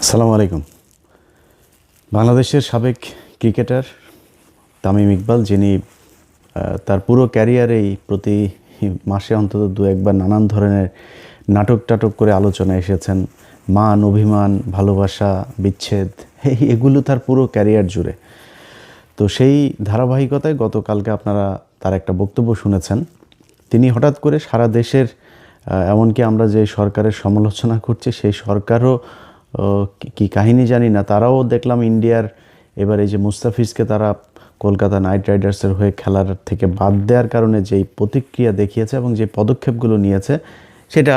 আসসালামু আলাইকুম। বাংলাদেশের সাবেক ক্রিকেটার তামিম ইকবাল, যিনি তার পুরো ক্যারিয়ারেই প্রতি মাসে অন্তত দু একবার নানান ধরনের নাটক টাটক করে আলোচনায় এসেছেন। মান, অভিমান, ভালোবাসা, বিচ্ছেদ, এগুলো তার পুরো ক্যারিয়ার জুড়ে। তো সেই ধারাবাহিকতায় গতকালকে আপনারা তার একটা বক্তব্য শুনেছেন। তিনি হঠাৎ করে সারা দেশের, এমনকি আমরা যে সরকারের সমালোচনা করছি সেই সরকারও কি কাহিনী জানি না, তারাও দেখলাম ইন্ডিয়ার এবার এই যে মুস্তাফিজকে তারা কলকাতা নাইট রাইডার্সের হয়ে খেলার থেকে বাদ দেওয়ার কারণে যেই প্রতিক্রিয়া দেখিয়েছে এবং যে পদক্ষেপগুলো নিয়েছে, সেটা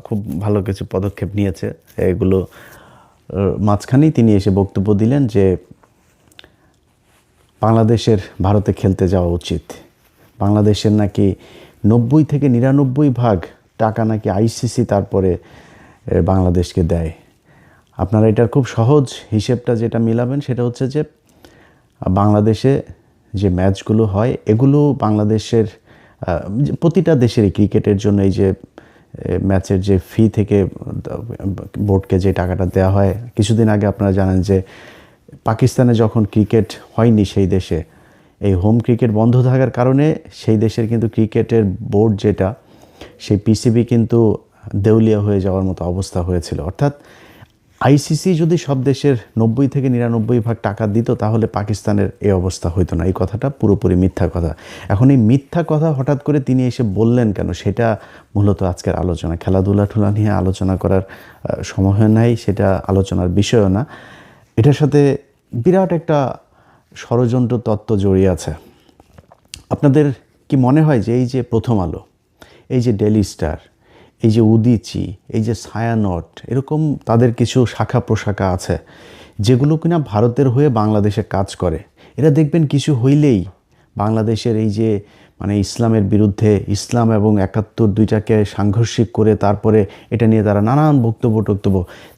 খুব ভালো কিছু পদক্ষেপ নিয়েছে। এগুলো মাঝখানেই তিনি এসে বক্তব্য দিলেন যে বাংলাদেশের ভারতে খেলতে যাওয়া উচিত। বাংলাদেশের নাকি 90 থেকে 99% টাকা নাকি আইসিসি তারপরে বাংলাদেশকে দেয়। আপনারা এটার খুব সহজ হিসেবটা যেটা মিলাবেন সেটা হচ্ছে যে বাংলাদেশে যে ম্যাচগুলো হয় এগুলো বাংলাদেশের প্রতিটা দেশেরই ক্রিকেটের জন্য এই যে ম্যাচের যে ফি থেকে বোর্ডকে যে টাকাটা দেওয়া হয়, কিছুদিন আগে আপনারা জানেন যে পাকিস্তানে যখন ক্রিকেট হয়নি সেই দেশে, এই হোম ক্রিকেট বন্ধ থাকার কারণে সেই দেশের কিন্তু ক্রিকেটের বোর্ড যেটা, সেই পিসিবি কিন্তু দেউলিয়া হয়ে যাওয়ার মতো অবস্থা হয়েছিল। অর্থাৎ আইসিসি যদি সব দেশের 90 থেকে 99% টাকা দিত তাহলে পাকিস্তানের এই অবস্থা হইতো না। এই কথাটা পুরোপুরি মিথ্যা কথা। এখন এই মিথ্যা কথা হঠাৎ করে তিনি এসে বললেন কেন, সেটা মূলত আজকের আলোচনা। খেলাধুলা নিয়ে আলোচনা করার সময় নাই, সেটা আলোচনার বিষয়ও না। এটার সাথে বিরাট একটা ষড়যন্ত্র তত্ত্ব জড়িয়ে আছে। আপনাদের কি মনে হয় যে এই যে প্রথম আলো, এই যে ডেইলি স্টার, এই যে উদীচি, এই যে ছায়ানট, এরকম তাদের কিছু শাখা প্রশাখা আছে যেগুলো কিনা ভারতের হয়ে বাংলাদেশে কাজ করে, এরা দেখবেন কিছু হইলেই বাংলাদেশের এই যে ইসলামের বিরুদ্ধে, ইসলাম এবং 71 দুইটাকে সাংঘর্ষিক করে তারপরে এটা নিয়ে তারা নানান বক্তব্য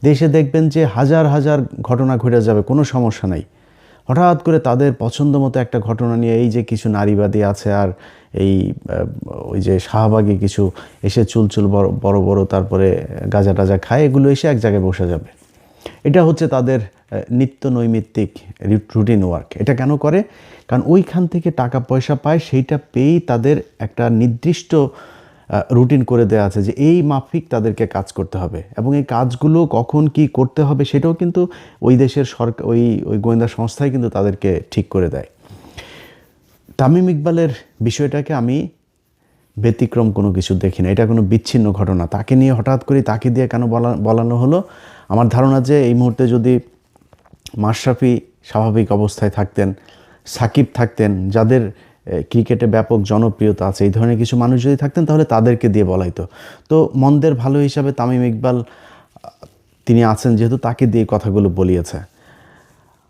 দেশে দেখবেন যে হাজার হাজার ঘটনা ঘটে যাবে, কোনো সমস্যা নাই। হঠাৎ করে তাদের পছন্দ মতো একটা ঘটনা নিয়ে এই যে কিছু নারীবাদী আছে আর এই ওই যে শাহবাগী কিছু এসে চুলচুল বড় বড় তারপরে গাঁজা টাজা খায়, এগুলো এসে এক জায়গায় বসে যাবে। এটা হচ্ছে তাদের নিত্য নৈমিত্তিক রুটিন ওয়ার্ক। এটা কেন করে? কারণ ওইখান থেকে টাকা পয়সা পায়, সেইটা পেয়েই তাদের একটা নির্দিষ্ট রুটিন করে দেওয়া আছে যে এই মাফিক তাদেরকে কাজ করতে হবে, এবং এই কাজগুলো কখন কি করতে হবে সেটাও কিন্তু ওই দেশের সরকার, ওই গোয়েন্দা সংস্থাই কিন্তু তাদেরকে ঠিক করে দেয়। তামিম ইকবালের বিষয়টাকে আমি ব্যতিক্রম কোনো কিছু দেখি না, এটা কোনো বিচ্ছিন্ন ঘটনা। তাকে নিয়ে হঠাৎ করে তাকে দিয়ে কেন বলানো হলো? আমার ধারণা যে এই মুহূর্তে যদি মাশরাফি স্বাভাবিক অবস্থায় থাকতেন, সাকিব থাকতেন, যাদের ক্রিকেটে ব্যাপক জনপ্রিয়তা আছে, এই ধরনের কিছু মানুষ যদি থাকতেন তাহলে তাদেরকে দিয়ে বলাইতো। তো মন্দের ভালো হিসাবে তামিম ইকবাল তিনি আছেন যেহেতু, তাকে দিয়ে কথাগুলো বলিয়েছে।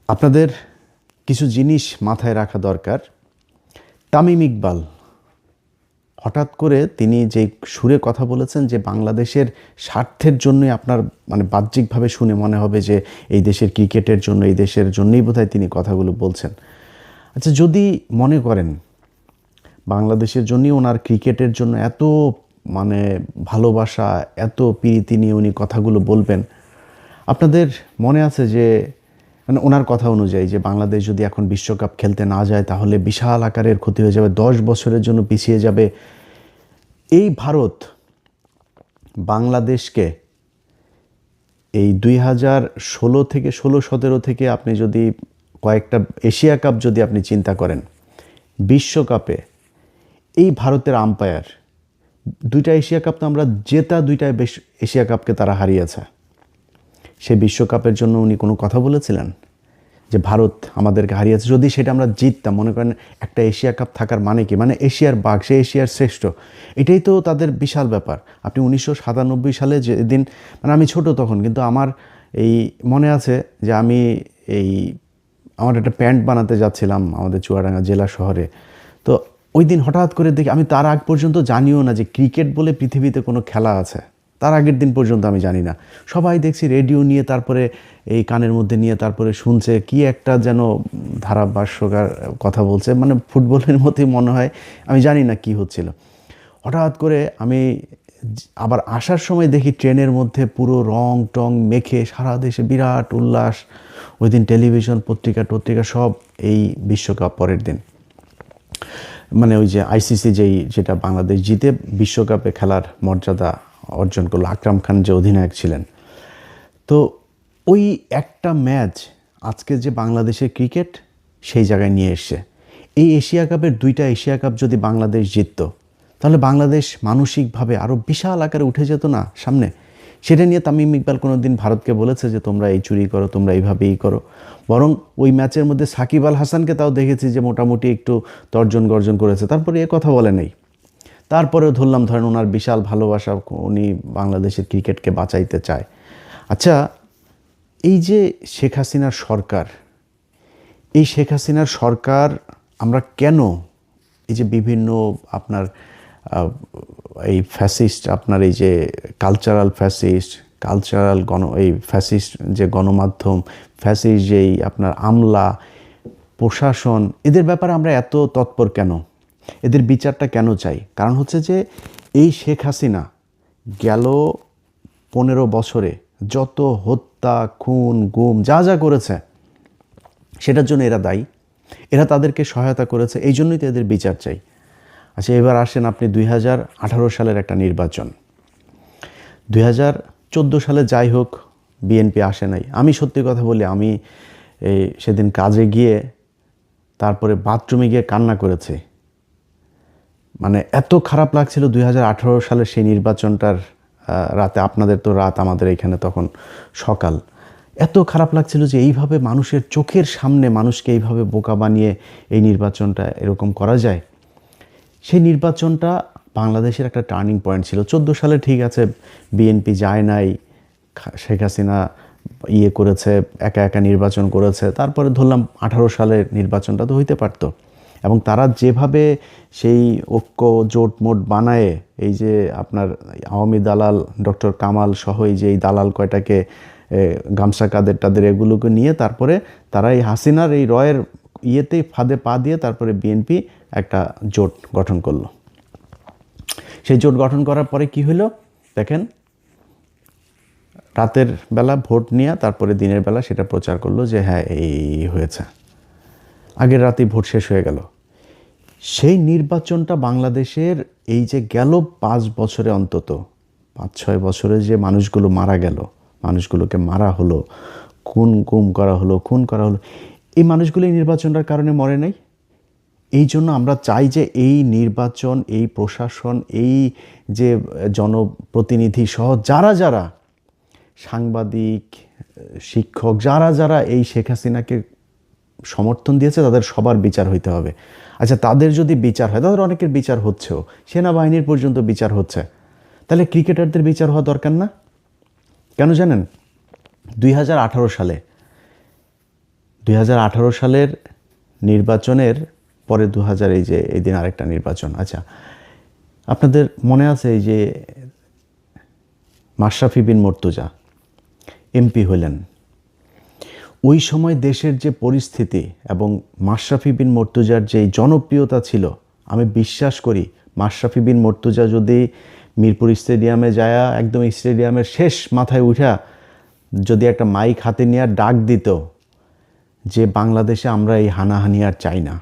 আপনাদের কিছু জিনিস মাথায় রাখা দরকার। তামিম ইকবাল হঠাৎ করে তিনি যে সুরে কথা বলেছেন যে বাংলাদেশের স্বার্থের জন্যই, আপনার বাহ্যিকভাবে শুনে মনে হবে যে এই দেশের ক্রিকেটের জন্য, এই দেশের জন্যই বোধহয় তিনি কথাগুলো বলছেন। আচ্ছা, যদি মনে করেন বাংলাদেশের জন্যই ওনার ক্রিকেটের জন্য এত ভালোবাসা, এত প্রীতি নিয়ে উনি কথাগুলো বলবেন, আপনাদের মনে আছে যে ওনার কথা অনুযায়ী যে বাংলাদেশ যদি এখন বিশ্বকাপ খেলতে না যায় তাহলে বিশাল আকারের ক্ষতি হয়ে যাবে, 10 বছরের জন্য পিছিয়ে যাবে। এই ভারত বাংলাদেশকে এই 2016 থেকে 16-17 থেকে আপনি যদি কয়েকটা এশিয়া কাপ যদি আপনি চিন্তা করেন, বিশ্বকাপে এই ভারতের আম্পায়ার, 2টা এশিয়া কাপ তো আমরা জেতা, 2টা এশিয়া কাপকে তারা হারিয়েছে। সেই বিশ্বকাপের জন্য উনি কোনো কথা বলেছিলেন যে ভারত আমাদেরকে হারিয়েছে? যদি সেটা আমরা জিততাম, মনে করেন একটা এশিয়া কাপ থাকার মানে কি, এশিয়ার বাঘ, সে এশিয়ার শ্রেষ্ঠ, এটাই তো তাদের বিশাল ব্যাপার। আপনি 1997 সালে যেদিন, আমি ছোট তখন, কিন্তু আমার এই মনে আছে যে আমি আমার একটা প্যান্ট বানাতে যাচ্ছিলাম আমাদের চুয়াডাঙ্গা জেলা শহরে। তো ওই দিন হঠাৎ করে দেখি, আমি তার আগ পর্যন্ত জানিও না যে ক্রিকেট বলে পৃথিবীতে কোনো খেলা আছে, তার আগের দিন পর্যন্ত আমি জানি না। সবাই দেখছি রেডিও নিয়ে, তারপরে এই কানের মধ্যে নিয়ে তারপরে শুনছে কি একটা যেন ধারাভাষ্যকার কথা বলছে, ফুটবলের মতোই মনে হয়, আমি জানি না কি হচ্ছিল। হঠাৎ করে আমি আবার আসার সময় দেখি ট্রেনের মধ্যে পুরো রং টং মেখে সারা দেশে বিরাট উল্লাস। ওই দিন টেলিভিশন পত্রিকা সব এই বিশ্বকাপ পরের দিন, মানে ওই যে আইসিসি যেটা বাংলাদেশ জিতে বিশ্বকাপে খেলার মর্যাদা অর্জন করলো, আকরাম খান যে অধিনায়ক ছিলেন। তো ওই একটা ম্যাচ আজকে যে বাংলাদেশের ক্রিকেট সেই জায়গায় নিয়ে এসছে। এই এশিয়া কাপের 2টা এশিয়া কাপ যদি বাংলাদেশ জিততো, তাহলে বাংলাদেশ মানসিকভাবে আরও বিশাল আকারে উঠে যেত না সামনে। সেটা নিয়ে তামিম ইকবাল কোনো দিন ভারতকে বলেছে যে তোমরা এই চুরি করো, তোমরা এইভাবেই করো। বরং ওই ম্যাচের মধ্যে সাকিব আল হাসানকে তাও দেখেছি যে মোটামুটি একটু তর্জন গর্জন করেছে, তারপরে এ কথা বলে নেই। তারপরেও ধরেন ওনার বিশাল ভালোবাসা, উনি বাংলাদেশের ক্রিকেটকে বাঁচাইতে চায়। আচ্ছা, এই যে শেখ হাসিনার সরকার, এই শেখ হাসিনার সরকার আমরা কেন এই যে বিভিন্ন আপনার এই ফ্যাসিস্ট, আপনার এই যে কালচারাল এই ফ্যাসিস্ট যে গণমাধ্যম, ফ্যাসিস্ট যেই আপনার আমলা প্রশাসন, এদের ব্যাপারে আমরা এত তৎপর কেন? এদের বিচারটা কেন চাই? কারণ হচ্ছে যে এই শেখ হাসিনা গেল 15 বছরে যত হত্যা, খুন, গুম যা করেছে সেটার জন্য এরা দায়ী, এরা তাদেরকে সহায়তা করেছে, এই জন্যই তো এদের বিচার চাই। আচ্ছা, এবার আসেন আপনি 2018 সালের একটা নির্বাচন। 2014 সালে যাই হোক বিএনপি আসে নাই। আমি সত্যি কথা বলি, আমি সেদিন কাজে গিয়ে তারপরে বাথরুমে গিয়ে কান্না করেছি। মানে এত খারাপ লাগছিল 2018 সালের সেই নির্বাচনটার রাতে। আপনাদের তো রাত, আমাদের এখানে তখন সকাল। এত খারাপ লাগছিল যে এইভাবে মানুষের চোখের সামনে মানুষকে এইভাবে বোকা বানিয়ে এই নির্বাচনটা এরকম করা যায়। সেই নির্বাচনটা বাংলাদেশের একটা টার্নিং পয়েন্ট ছিল। 14 সালে ঠিক আছে বিএনপি যায় নাই, শেখ হাসিনা করেছে, একা নির্বাচন করেছে। তারপরে ধরলাম 18 সালের নির্বাচনটা তো হইতে পারত। এবং তারা যেভাবে সেই ঐক্য জোট মোট বানায়, এই যে আপনার আওয়ামী দালাল ডক্টর কামাল সহ এই যে এই দালাল কয়টাকে গামছা কাদের টাদের এগুলোকে নিয়ে তারপরে তারা এই হাসিনার এই রয়ের ফাঁদে পা দিয়ে তারপরে বিএনপি একটা জোট গঠন করলো। সেই জোট গঠন করার পরে কি হলো দেখেন, রাতের বেলা ভোট নিয়ে তারপরে দিনের বেলা সেটা প্রচার করলো যে হ্যাঁ এই হয়েছে, আগের রাতেই ভোট শেষ হয়ে গেল। সেই নির্বাচনটা বাংলাদেশের এই যে গেল 5 বছরে, অন্তত 5-6 বছরে যে মানুষগুলো মারা গেল, মানুষগুলোকে মারা হলো, খুন করা হলো, এই মানুষগুলো এই নির্বাচনটার কারণে মরে নাই। এই জন্য আমরা চাই যে এই নির্বাচন, এই প্রশাসন, এই যে জনপ্রতিনিধি সহ যারা সাংবাদিক, শিক্ষক, যারা এই শেখ হাসিনাকে সমর্থন দিয়েছে তাদের সবার বিচার হইতে হবে। আচ্ছা, তাদের যদি বিচার হয়, তাদের অনেকের বিচার হচ্ছেও, সেনাবাহিনীর পর্যন্ত বিচার হচ্ছে, তাহলে ক্রিকেটারদের বিচার হওয়া দরকার না? কেন জানেন? 2018 সালের নির্বাচনের পরে 2000 এই দিন আরেকটা নির্বাচন। আচ্ছা, আপনাদের মনে আছে এই যে মাশরাফি বিন মুর্তজা এমপি হলেন, ওই সময় দেশের যে পরিস্থিতি এবং মাশরাফি বিন মুর্তজার যে জনপ্রিয়তা ছিল, আমি বিশ্বাস করি মাশরাফি বিন মুর্তজা যদি মিরপুর স্টেডিয়ামে যায়, একদম স্টেডিয়ামের শেষ মাথায় উঠা যদি একটা মাইক হাতে নিয়ে ডাক দিত যে বাংলাদেশে আমরা এই হানাহানি আর চাই না,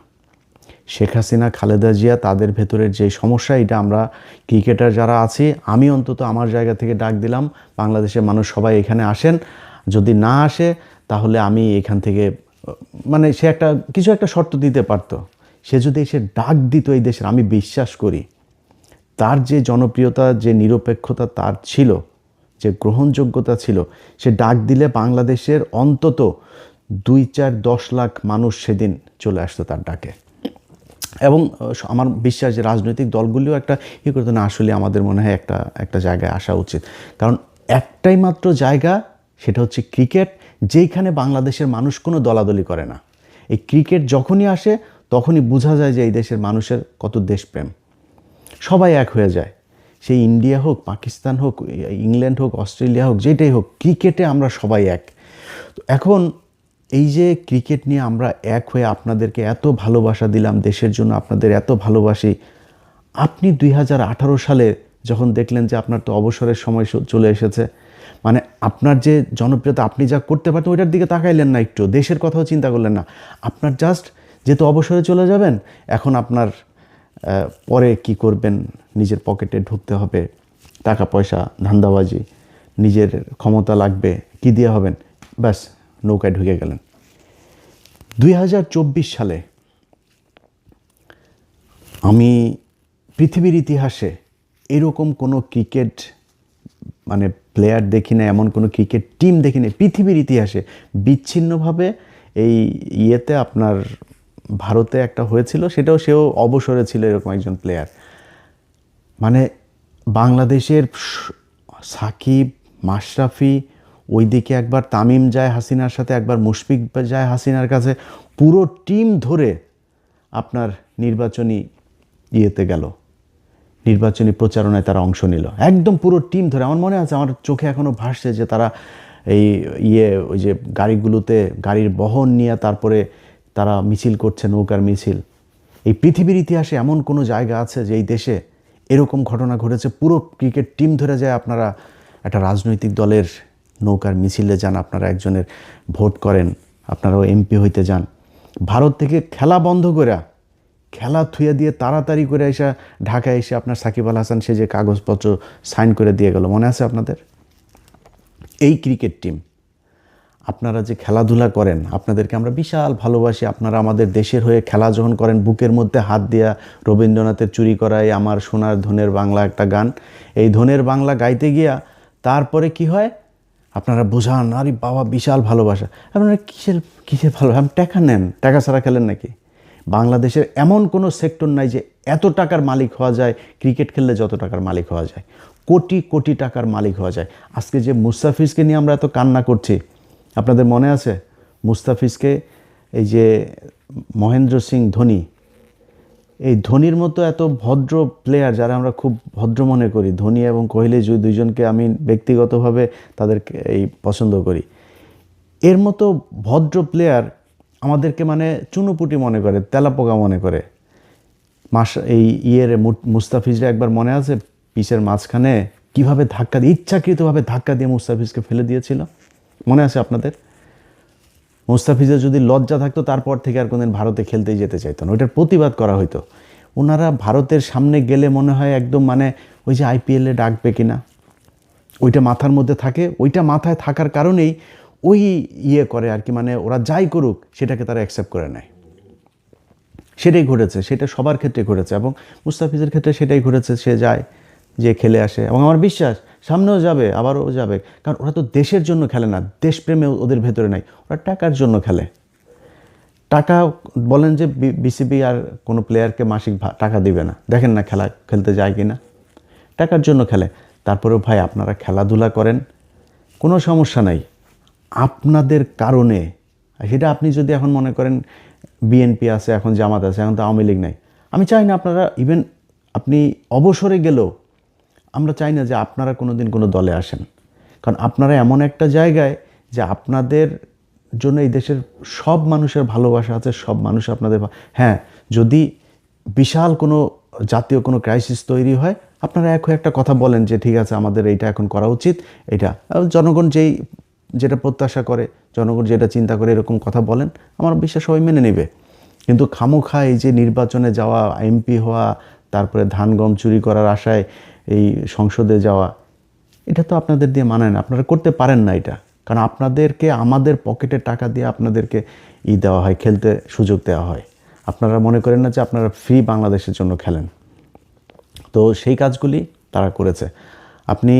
শেখ হাসিনা, খালেদা জিয়া, তাদের ভেতরের যে সমস্যা, এটা আমরা ক্রিকেটার যারা আছি, আমি অন্তত আমার জায়গা থেকে ডাক দিলাম, বাংলাদেশের মানুষ সবাই এখানে আসেন, যদি না আসে তাহলে আমি এখান থেকে, মানে সে কিছু একটা শর্ত দিতে পারতো। সে যদি এসে ডাক দিত এই দেশের, আমি বিশ্বাস করি তার যে জনপ্রিয়তা, যে নিরপেক্ষতা তার ছিল, যে গ্রহণযোগ্যতা ছিল, সে ডাক দিলে বাংলাদেশের অন্তত 2-4-10 লাখ মানুষ সেদিন চলে আসতো তার ডাকে। এবং আমার বিশ্বাস যে রাজনৈতিক দলগুলিও একটা করতো না, আসলে আমাদের মনে হয় একটা জায়গায় আসা উচিত। কারণ একটাই মাত্র জায়গা, সেটা হচ্ছে ক্রিকেট, যেইখানে বাংলাদেশের মানুষ কোনো দলাদলি করে না। এই ক্রিকেট যখনই আসে তখনই বোঝা যায় যে এই দেশের মানুষের কত দেশপ্রেম, সবাই এক হয়ে যায়। সেই ইন্ডিয়া হোক, পাকিস্তান হোক, ইংল্যান্ড হোক, অস্ট্রেলিয়া হোক, যেটাই হোক, ক্রিকেটে আমরা সবাই এক। এখন এই যে ক্রিকেট নিয়ে আমরা এক হয়ে আপনাদেরকে এত ভালোবাসা দিলাম, দেশের জন্য আপনাদের এত ভালোবাসি, আপনি 2018 সালে যখন দেখলেন যে আপনার তো অবসরের সময় চলে এসেছে, মানে আপনার যে জনপ্রিয়তা, আপনি যা করতে পারতেন ওইটার দিকে তাকাইলেন না, একটু দেশের কথাও চিন্তা করলেন না। আপনার জাস্ট যেহেতু অবসরে চলে যাবেন, এখন আপনার পরে কি করবেন, নিজের পকেটে ঢুকতে হবে, টাকা পয়সা, ধান্দাবাজি, নিজের ক্ষমতা লাগবে, কি দিয়ে হবেন, ব্যাস নৌকায় ঢুকে গেলেন। 2024 সালে আমি পৃথিবীর ইতিহাসে এরকম কোনো ক্রিকেট মানে প্লেয়ার দেখি না, এমন কোনো ক্রিকেট টিম দেখি না পৃথিবীর ইতিহাসে। বিচ্ছিন্নভাবে এই ইয়েতে আপনার ভারতে একটা হয়েছিল, সেও অবসরে ছিল এরকম একজন প্লেয়ার। মানে বাংলাদেশের সাকিব, মাশরাফি, ওইদিকে একবার তামিম যায় হাসিনার সাথে, একবার মুশফিক যায় হাসিনার কাছে, পুরো টিম ধরে আপনার নির্বাচনী ইয়েতে গেল, নির্বাচনী প্রচারণায় তারা অংশ নিল, একদম পুরো টিম ধরে। আমার মনে আছে, আমার চোখে এখনও ভাসছে যে তারা এই ওই যে গাড়িগুলোতে, গাড়ির বহন নিয়ে তারপরে তারা মিছিল করছে, নৌকার মিছিল। এই পৃথিবীর ইতিহাসে এমন কোনো জায়গা আছে যে এই দেশে এরকম ঘটনা ঘটেছে, পুরো ক্রিকেট টিম ধরে যায়, আপনারা একটা রাজনৈতিক দলের নৌকার মিছিলে যান, আপনারা একজনের ভোট করেন, আপনারাও এমপি হইতে যান, ভারত থেকে খেলা বন্ধ করে, খেলা থুয়ে দিয়ে তাড়াতাড়ি করে এসে ঢাকায় এসে আপনার সাকিব আল হাসান সে যে কাগজপত্র সাইন করে দিয়ে গেল, মনে আছে আপনাদের? এই ক্রিকেট টিম, আপনারা যে খেলাধুলা করেন, আপনাদেরকে আমরা বিশাল ভালোবাসি। আপনারা আমাদের দেশের হয়ে খেলা যখন করেন, বুকের মধ্যে হাত দিয়া রবীন্দ্রনাথের চুরি করায় আমার সোনার ধনের বাংলা একটা গান, এই ধনের বাংলা গাইতে গিয়া তারপরে কি হয়, আপনারা বোঝান আরে বাবা বিশাল ভালোবাসা। আপনারা কিসের ভালো, আপনি টাকা নেন, টাকা ছাড়া খেলেন নাকি? বাংলাদেশের এমন কোনো সেক্টর নাই যে এত টাকার মালিক হওয়া যায়, ক্রিকেট খেললে যত টাকার মালিক হওয়া যায়, কোটি কোটি টাকার মালিক হওয়া যায়। আজকে যে মুস্তাফিজকে নিয়ে আমরা এত কান্না করছি, আপনাদের মনে আছে মুস্তাফিজকে, এই যে মহেন্দ্র সিং ধোনি, এই ধোনির মতো এত ভদ্র প্লেয়ার যারা আমরা খুব ভদ্র মনে করি, ধোনি এবং কোহলি দুইজনকে আমি ব্যক্তিগতভাবে তাদেরকে এই পছন্দ করি, এর মতো ভদ্র প্লেয়ার আমাদেরকে মানে চুনোপুটি মনে করে, তেলাপোকা মনে করে। এই মুস্তাফিজরা একবার মনে আছে পিচের মাঝখানে কীভাবে ধাক্কা দিয়ে, ইচ্ছাকৃতভাবে ধাক্কা দিয়ে মুস্তাফিজকে ফেলে দিয়েছিল, মনে আছে আপনাদের? মুস্তাফিজের যদি লজ্জা থাকতো তারপর থেকে আর কোনদিন ভারতে খেলতেই যেতে চাইতো না, ওইটার প্রতিবাদ করা হইতো। ওনারা ভারতের সামনে গেলে মনে হয় একদম মানে ওই যে আইপিএলে ডাকবে কিনা ওইটা মাথার মধ্যে থাকে, ওইটা মাথায় থাকার কারণেই ওই করে আর কি, মানে ওরা যাই করুক সেটাকে তারা অ্যাকসেপ্ট করে নেয়। সেটাই ঘটেছে, সেটা সবার ক্ষেত্রে ঘটেছে এবং মুস্তাফিজের ক্ষেত্রে সেটাই ঘটেছে। সে যায়, যে খেলে আসে এবং আমার বিশ্বাস সামনেও যাবে, আবারও যাবে, কারণ ওরা তো দেশের জন্য খেলে না, দেশপ্রেমে ওদের ভেতরে নাই, ওরা টাকার জন্য খেলে। টাকা বলেন যে বিসিবি আর কোনো প্লেয়ারকে মাসিক টাকা দিবে না, দেখেন না খেলা খেলতে যায় কি না, টাকার জন্য খেলে। তারপরেও ভাই আপনারা খেলাধুলা করেন, কোনো সমস্যা নাই, আপনাদের কারণে। সেটা আপনি যদি এখন মনে করেন বিএনপি আছে, এখন জামাত আছে, এখন তো আওয়ামী লীগ নাই, আমি চাই না আপনারা, ইভেন আপনি অবসরে গেলেও আমরা চাই না যে আপনারা কোনো দিন কোনো দলে আসেন, কারণ আপনারা এমন একটা জায়গায় যে আপনাদের জন্য এই দেশের সব মানুষের ভালোবাসা আছে, সব মানুষ আপনাদের। হ্যাঁ, যদি বিশাল কোনো জাতীয় কোনো ক্রাইসিস তৈরি হয়, আপনারা একটা কথা বলেন যে ঠিক আছে আমাদের এইটা এখন করা উচিত, এটা জনগণ যেটা প্রত্যাশা করে, জনগণ যেটা চিন্তা করে, এরকম কথা বলেন, আমার বিশ্বাস সবাই মেনে নেবে। কিন্তু খামোখা এই যে নির্বাচনে যাওয়া, এমপি হওয়া, তারপরে ধান গম চুরি করার আশায় এই সংসদে যাওয়া, এটা তো আপনাদের দিয়ে মানায় না, আপনারা করতে পারেন না এটা, কারণ আপনাদেরকে আমাদের পকেটে টাকা দিয়ে আপনাদেরকে দেওয়া হয়, খেলতে সুযোগ দেওয়া হয়। আপনারা মনে করেন না যে আপনারা ফ্রি বাংলাদেশের জন্য খেলেন। তো সেই কাজগুলি তারা করেছে। আপনি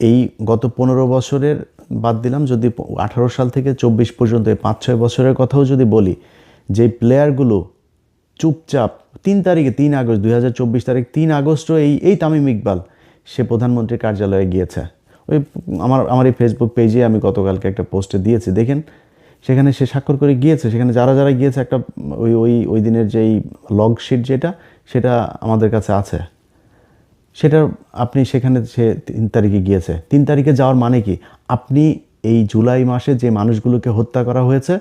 এই গত 15 বছরের বাদ দিলাম, যদি 18 সাল থেকে 24 পর্যন্ত এই 5-6 বছরের কথাও যদি বলি, যে প্লেয়ারগুলো চুপচাপ 3 আগস্ট 2024 তারিখ 3 আগস্টও এই তামিম ইকবাল সে প্রধানমন্ত্রীর কার্যালয়ে গিয়েছে। ওই আমার এই ফেসবুক পেজে আমি গতকালকে একটা পোস্টে দিয়েছি, দেখেন সেখানে সে স্বাক্ষর করে গিয়েছে। সেখানে যারা যারা গিয়েছে একটা ওই দিনের যেই লগ শিট সেটা আমাদের কাছে আছে, সেটা আপনি সেখানে সে 3 তারিখে গিয়েছে। 3 তারিখে যাওয়ার মানে কি, আপনি এই জুলাই মাসে যে মানুষগুলোকে হত্যা করা হয়েছে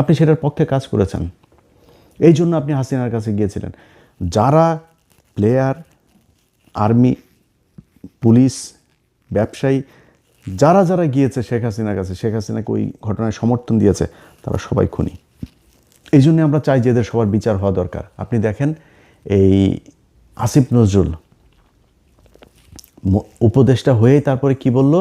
আপনি সেটার পক্ষে কাজ করেছেন, এই জন্য আপনি হাসিনার কাছে গিয়েছিলেন। যারা প্লেয়ার, আর্মি, পুলিশ, ব্যবসায়ী, যারা যারা গিয়েছে শেখ হাসিনার কাছে, শেখ হাসিনাকে ওই ঘটনায় সমর্থন দিয়েছে, তারা সবাই খুনি। এই জন্য আমরা চাই যে এদের সবার বিচার হওয়া দরকার। আপনি দেখেন এই আসিফ নজরুল উপদেষ্টা হয়েই তারপরে কি বলল,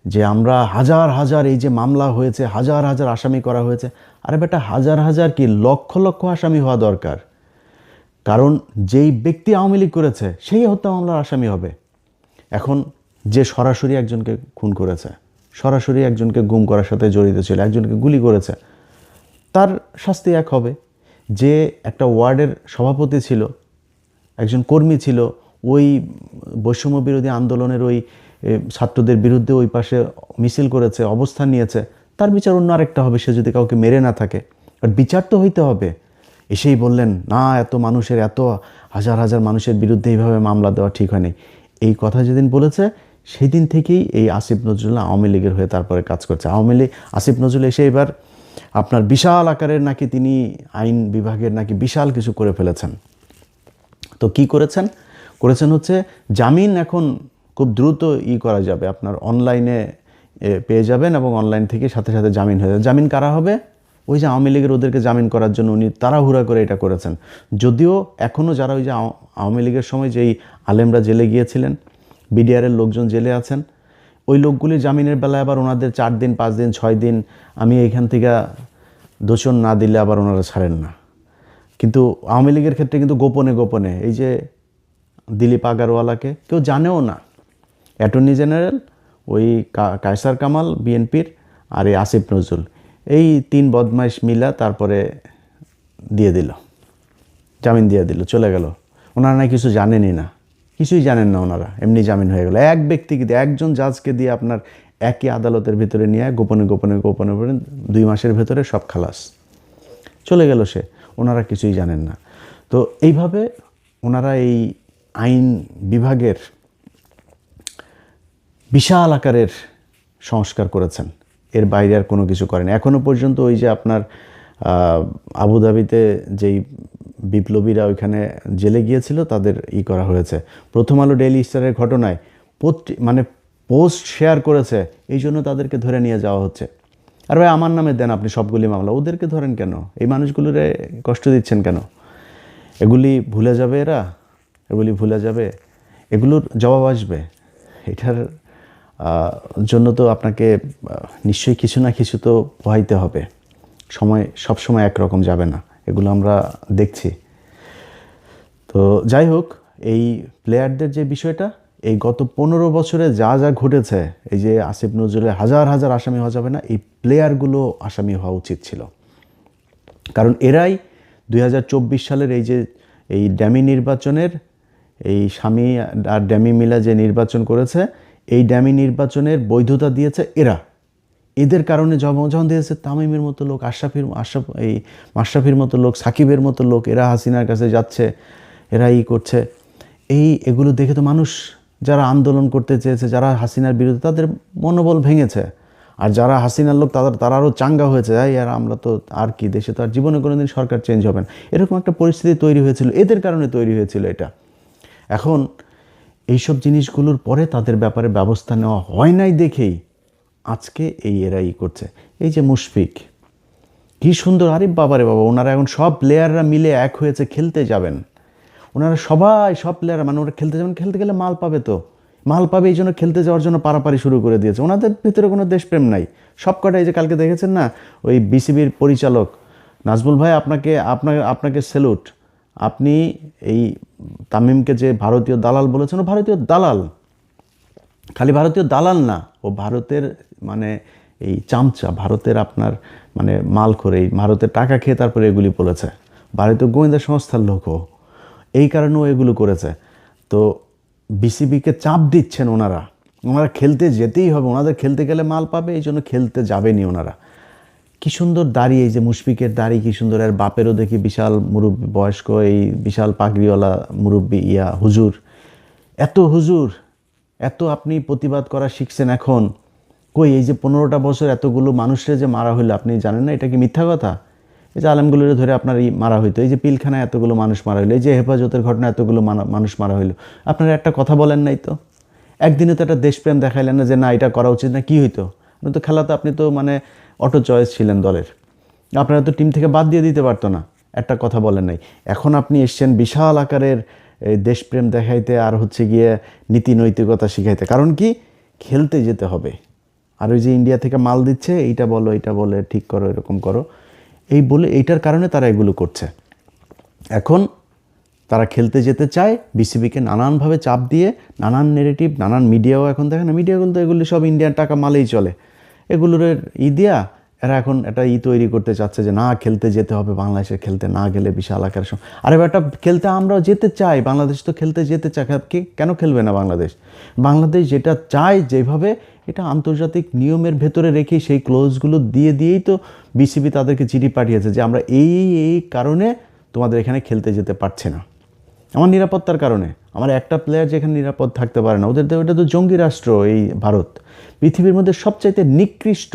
যে আমরা হাজার হাজার এই যে মামলা হয়েছে, হাজার হাজার আসামি করা হয়েছে। আরে বেটা, হাজার হাজার কি, লক্ষ লক্ষ আসামি হওয়া দরকার। কারণ যেই ব্যক্তি আওয়ামী লীগ করেছে সেই হত্যা মামলার আসামি হবে। এখন যে সরাসরি একজনকে খুন করেছে, সরাসরি একজনকে গুম করার সাথে জড়িত ছিল, একজনকে গুলি করেছে, তার শাস্তি এক হবে। যে একটা ওয়ার্ডের সভাপতি ছিল, একজন কর্মী ছিল, ওই বৈষম্য বিরোধী আন্দোলনের ওই ছাত্রদের বিরুদ্ধে ওই পাশে মিছিল করেছে, অবস্থান নিয়েছে, তার বিচার অন্য আরেকটা হবে, সে যদি কাউকে মেরে না থাকে। আর বিচার তো হইতে হবে। এসেই বললেন না, এত মানুষের, এত হাজার হাজার মানুষের বিরুদ্ধে এইভাবে মামলা দেওয়া ঠিক হয়নি, এই কথা যেদিন বলেছে সেই দিন থেকেই এই আসিফ নজরুল আওয়ামী লীগের হয়ে তারপরে কাজ করছে। আওয়ামী লীগ, আসিফ নজরুল এসে এবার আপনার বিশাল আকারের নাকি তিনি আইন বিভাগের নাকি বিশাল কিছু করে ফেলেছেন। তো কি করেছেন হচ্ছে জামিন এখন খুব দ্রুত করা যাবে, আপনার অনলাইনে পেয়ে যাবেন এবং অনলাইন থেকে সাথে সাথে জামিন হয়ে যাবে। জামিন কারা হবে? ওই যে আওয়ামী লীগের ওদেরকে জামিন করার জন্য উনি তাড়াহুড়া করে এটা করেছেন। যদিও এখনও যারা ওই যে আওয়ামী লীগের সময় যেই আলেমরা জেলে গিয়েছিলেন, বিডিআরের লোকজন জেলে আছেন, ওই লোকগুলির জামিনের বেলায় আবার ওনাদের 4 দিন 5 দিন 6 দিন আমি এইখান থেকে দোষণ না দিলে আবার ওনারা ছাড়েন না। কিন্তু আওয়ামী লীগের ক্ষেত্রে কিন্তু গোপনে গোপনে, এই যে দিলীপ আগারওয়ালাকে কেউ জানেও না, অ্যাটর্নি জেনারেল, ওই কায়সার কামাল বিএনপির, আর এই আসিফ নজরুল, এই 3 বদমাইশ মিলা তারপরে দিয়ে দিল, জামিন দিয়ে দিল, চলে গেল। ওনারা না কিছু জানেনই না, কিছুই জানেন না ওনারা, এমনি জামিন হয়ে গেল। এক ব্যক্তিকে দিয়ে, একজন জাজকে দিয়ে আপনার একই আদালতের ভিতরে নিয়ে গোপনে গোপনে গোপনে গোপনে 2 মাসের ভেতরে সব খালাস, চলে গেল সে। ওনারা কিছুই জানেন না। তো এইভাবে ওনারা এই আইন বিভাগের বিশাল আকারের সংস্কার করেছেন, এর বাইরে আর কোনো কিছু করেন। এখনও পর্যন্ত ওই যে আপনার আবুধাবিতে যেই বিপ্লবীরা ওইখানে জেলে গিয়েছিল তাদের করা হয়েছে। প্রথম আলো ডেইলি স্টারের ঘটনায় মানে পোস্ট শেয়ার করেছে, এই জন্য তাদেরকে ধরে নিয়ে যাওয়া হচ্ছে। আর ভাই আমার নামে দেন আপনি সবগুলি মামলা, ওদেরকে ধরেন কেন? এই মানুষগুলোরে কষ্ট দিচ্ছেন কেন? এগুলি ভুলে যাবে এরা, এগুলি ভুলে যাবে, এগুলোর জবাব আসবে। এটার জন্য তো আপনাকে নিশ্চয়ই কিছু না কিছু তো পোহাইতে হবে। সময় সব সময় একরকম যাবে না, এগুলো আমরা দেখছি। তো যাই হোক, এই প্লেয়ারদের যে বিষয়টা, এই গত 15 বছরে যা যা ঘটেছে, এই যে আসিফ নজরুলের হাজার হাজার আসামি হওয়া যাবে না, এই প্লেয়ারগুলো আসামি হওয়া উচিত ছিল। কারণ এরাই 2024 সালের এই যে এই ড্যামি নির্বাচনের, এই স্বামী আর ড্যামি মিলা যে নির্বাচন করেছে, এই ড্যামি নির্বাচনের বৈধতা দিয়েছে এরা। এদের কারণে যখন দিয়েছে তামিমের মতো লোক, মাশরাফির মতো লোক, সাকিবের মতো লোক, এরা হাসিনার কাছে যাচ্ছে, এরা করছে। এগুলো দেখে তো মানুষ যারা আন্দোলন করতে চেয়েছে, যারা হাসিনার বিরুদ্ধে, তাদের মনোবল ভেঙেছে। আর যারা হাসিনার লোক তারা আরও চাঙ্গা হয়েছে, আর আমরা তো আর কি, দেশে তো আর জীবনে কোনোদিন সরকার চেঞ্জ হবে না, এরকম একটা পরিস্থিতি তৈরি হয়েছিল, এদের কারণে তৈরি হয়েছিল এটা। এখন এইসব জিনিসগুলোর পরে তাদের ব্যাপারে ব্যবস্থা নেওয়া হয় নাই দেখেই আজকে এরা করছে। এই যে মুশফিক, কি সুন্দর, আরে বাবারে বাবা, ওনারা এখন সব প্লেয়াররা মিলে এক হয়েছে, খেলতে যাবেন। ওনারা সব প্লেয়াররা, মানে ওরা খেলতে যাবেন, খেলতে গেলে মাল পাবে, তো মাল পাবে, এই জন্য খেলতে যাওয়ার জন্য পারাপারি শুরু করে দিয়েছে। ওনাদের ভিতরে কোনো দেশপ্রেম নাই সব কটা। এই যে কালকে দেখেছেন না, ওই বিসিবির পরিচালক নাজমুল ভাই, আপনাকে স্যালুট। আপনি এই তামিমকে যে ভারতীয় দালাল বলেছেন, ও ভারতীয় দালাল, খালি ভারতীয় দালাল না, ও ভারতের মানে এই চামচা, ভারতের আপনার মানে মাল করে, এই ভারতের টাকা খেয়ে তারপরে এগুলি বলেছে। ভারতীয় গোয়েন্দা সংস্থার লোকও, এই কারণেও এগুলো করেছে। তো বিসিবিকে চাপ দিচ্ছেন ওনারা খেলতে যেতেই হবে, ওনাদের খেলতে গেলে মাল পাবে, এই জন্য খেলতে যাবেনি ওনারা। কি সুন্দর দাড়ি, এই যে মুশফিকের দাড়ি কি সুন্দর, আর বাপেরও দেখি বিশাল মুরব্বী, বয়স্ক, এই বিশাল পাগড়িওয়ালা মুরব্বী, হুজুর, এত আপনি প্রতিবাদ করা শিখছেন এখন। কই এই যে 15টা বছর এতগুলো মানুষের যে মারা হইলো, আপনি জানেন না এটা কি মিথ্যা কথা? এই যে আলেমগুলোরে ধরে আপনার মারা হইতো, এই যে পিলখানায় এতগুলো মানুষ মারা হইলো, এই যে হেফাজতের ঘটনা এতগুলো মানুষ মারা হইলো, আপনারা একটা কথা বলেন নাই তো? একদিনে তো একটা দেশপ্রেম দেখাইলেন না যে না এটা করা উচিত না, কি হইতো? আপনি তো খেলাতে আপনি তো মানে অটো চয়েস ছিলেন দলের, আপনারা তো টিম থেকে বাদ দিয়ে দিতে পারতো না, একটা কথা বলেন নাই। এখন আপনি এসছেন বিশাল আকারের দেশপ্রেম দেখাইতে আর হচ্ছে গিয়ে নীতি নৈতিকতা শিখাইতে। কারণ কি, খেলতে যেতে হবে। আর ওই যে ইন্ডিয়া থেকে মাল দিচ্ছে, এইটা বলো এইটা বলে ঠিক করো এরকম করো, এই বলে এইটার কারণে তারা এগুলো করছে। এখন তারা খেলতে যেতে চায়, বিসিবিকে নানানভাবে চাপ দিয়ে, নানান নেগেটিভ, নানান মিডিয়াও এখন দেখেন না, মিডিয়াগুলো তো এগুলো সব ইন্ডিয়ান টাকা মালেই চলে, এগুলোর দিয়া এরা এখন একটা তৈরি করতে চাচ্ছে যে না খেলতে যেতে হবে, বাংলাদেশে খেলতে না গেলে বিশাল আকার। আরে বেটা, খেলতে আমরাও যেতে চাই, বাংলাদেশ তো খেলতে যেতে চায়, কেন খেলবে না বাংলাদেশ? বাংলাদেশ যেটা চায় যেভাবে, এটা আন্তর্জাতিক নিয়মের ভেতরে রেখে সেই ক্লোজগুলো দিয়েই তো বিসিবি তাদেরকে চিঠি পাঠিয়েছে যে আমরা এই কারণে তোমাদের এখানে খেলতে যেতে পারছে না, আমার নিরাপত্তার কারণে। আমার একটা প্লেয়ার যেখানে নিরাপদ থাকতে পারে না, ওটা তো জঙ্গি রাষ্ট্র এই ভারত। পৃথিবীর মধ্যে সবচাইতে নিকৃষ্ট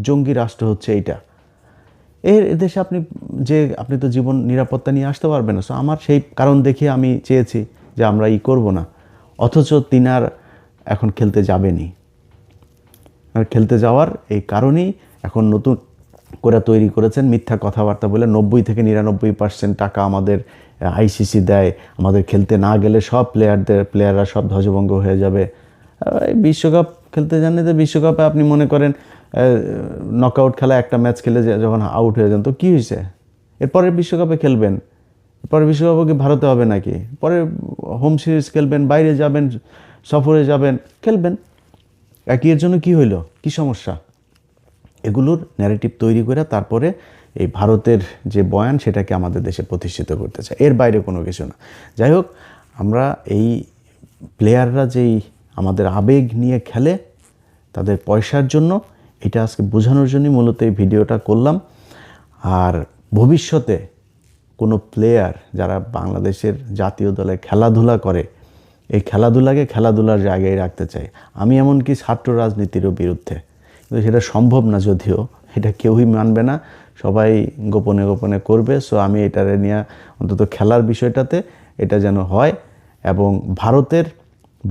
জঙ্গি রাষ্ট্র হচ্ছে এইটা। এর দেশে আপনি তো জীবন নিরাপত্তা নিয়ে আসতে পারবেন না। সো আমার সেই কারণ দেখিয়ে আমি চেয়েছি যে আমরা করব না, অথচ তিনার এখন খেলতে যাবেনি। খেলতে যাওয়ার এই কারণেই এখন নতুন করে তৈরি করেছেন মিথ্যা কথাবার্তা বলে 90 থেকে 99% টাকা আমাদের আইসিসি দেয়, আমাদের খেলতে না গেলে সব প্লেয়াররা সব ধ্বজভঙ্গ হয়ে যাবে। বিশ্বকাপ খেলতে জানলে তো বিশ্বকাপে আপনি মনে করেন নকআউট খেলা একটা ম্যাচ খেলে যখন আউট হয়ে যান তো কী হয়েছে? এরপরের বিশ্বকাপে খেলবেন, পরের বিশ্বকাপে কি ভারতে হবে নাকি? পরে হোম সিরিজ খেলবেন, বাইরে যাবেন, সফরে যাবেন, খেলবেন। এর জন্য কি হইলো, কি সমস্যা? এগুলোর ন্যারেটিভ তৈরি করে তারপরে এই ভারতের যে বয়ান সেটাকে আমাদের দেশে প্রতিষ্ঠিত করতে চায়, এর বাইরে কোনো কিছু না। যাই হোক, আমরা এই প্লেয়াররা যেই আমাদের আবেগ নিয়ে খেলে তাদের পয়সার জন্য, এটা আজকে বোঝানোর জন্যই মূলত এই ভিডিওটা করলাম। আর ভবিষ্যতে কোনো প্লেয়ার যারা বাংলাদেশের জাতীয় দলে খেলাধুলা করে, এই খেলাধুলাকে খেলাধুলার জায়গায় রাখতে চাই। আমি এমনকি ছাত্র রাজনীতিরও বিরুদ্ধে, কিন্তু সেটা সম্ভব না, যদিও এটা কেউই মানবে না, সবাই গোপনে গোপনে করবে। সো আমি এটারে নিয়ে অন্তত খেলার বিষয়টাতে এটা যেন হয়। এবং ভারতের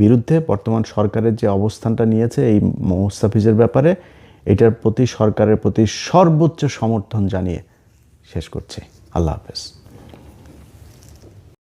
বিরুদ্ধে বর্তমান সরকারের যে অবস্থানটা নিয়েছে এই মুস্তাফিজের ব্যাপারে, এটার প্রতি সরকারের প্রতি সর্বোচ্চ সমর্থন জানিয়ে শেষ করছি। আল্লাহ হাফেজ।